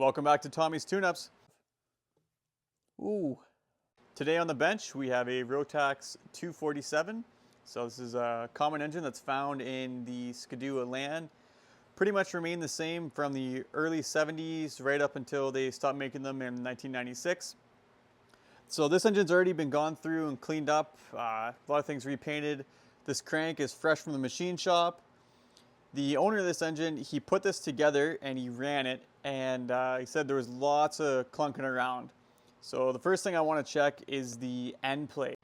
Welcome back to Tommy's Tune-Ups. Ooh. Today on the bench we have a Rotax 247. So this is a common engine that's found in the Skidoo land. Pretty much remained the same from the early 70s right up until they stopped making them in 1996. So this engine's already been gone through and cleaned up. A lot of things repainted. This crank is fresh from the machine shop. The owner of this engine, he put this together and he ran it, and he said there was lots of clunking around. So the first thing I want to check is the end plate.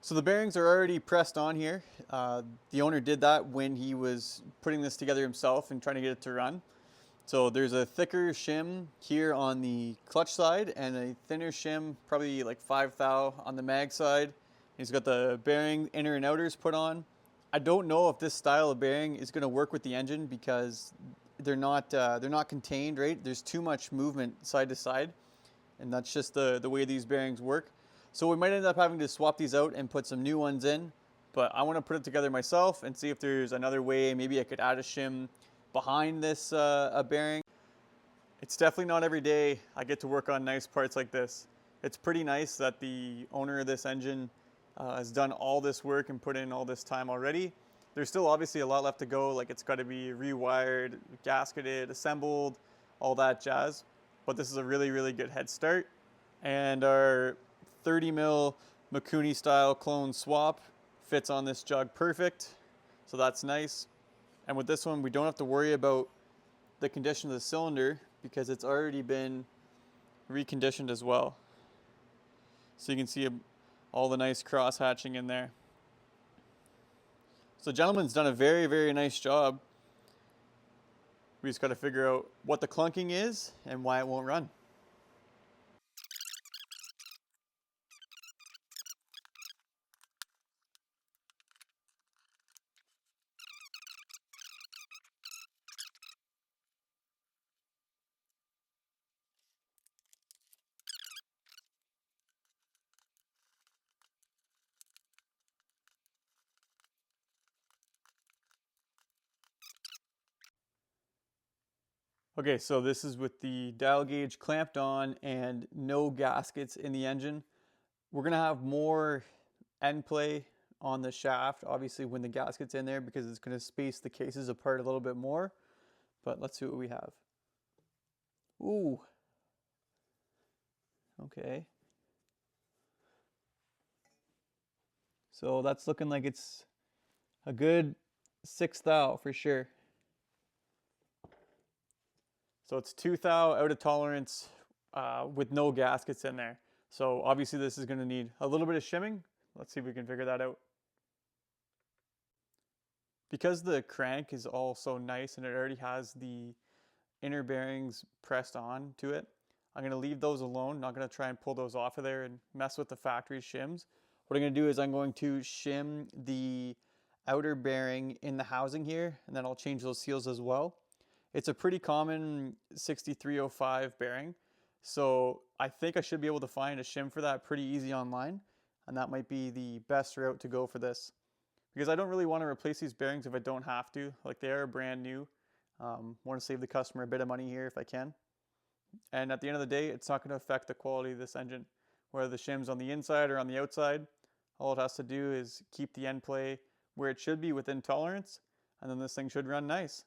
So the bearings are already pressed on here. The owner did that when he was putting this together himself and trying to get it to run. So there's a thicker shim here on the clutch side and a thinner shim, probably like 5 thou on the mag side. He's got the bearing inner and outers put on. I don't know if this style of bearing is going to work with the engine because they're not contained, right? There's too much movement side to side, and that's just the way these bearings work. So we might end up having to swap these out and put some new ones in, but I want to put it together myself and see if there's another way. Maybe I could add a shim behind this a bearing. It's definitely not every day I get to work on nice parts like this. It's pretty nice that the owner of this engine has done all this work and put in all this time already. There's still obviously a lot left to go, like it's got to be rewired, gasketed, assembled, all that jazz. But this is a really, really good head start. And our 30 mil Mikuni style clone swap fits on this jug perfect. So that's nice. And with this one, we don't have to worry about the condition of the cylinder because it's already been reconditioned as well. So you can see all the nice cross hatching in there. So the gentleman's done a very, very nice job. We just got to figure out what the clunking is and why it won't run. Okay, so this is with the dial gauge clamped on and no gaskets in the engine. We're gonna have more end play on the shaft, obviously when the gasket's in there, because it's gonna space the cases apart a little bit more. But let's see what we have. Ooh. Okay. So that's looking like it's a good 6 thou for sure. So it's 2 thou out of tolerance with no gaskets in there. So obviously this is going to need a little bit of shimming. Let's see if we can figure that out. Because the crank is all so nice and it already has the inner bearings pressed on to it, I'm going to leave those alone. Not going to try and pull those off of there and mess with the factory shims. What I'm going to do is I'm going to shim the outer bearing in the housing here, and then I'll change those seals as well. It's a pretty common 6305 bearing, so I think I should be able to find a shim for that pretty easy online, and that might be the best route to go for this. Because I don't really want to replace these bearings if I don't have to. Like, they are brand new. Want to save the customer a bit of money here if I can. And at the end of the day, it's not going to affect the quality of this engine. Whether the shim's on the inside or on the outside, all it has to do is keep the end play where it should be within tolerance, and then this thing should run nice.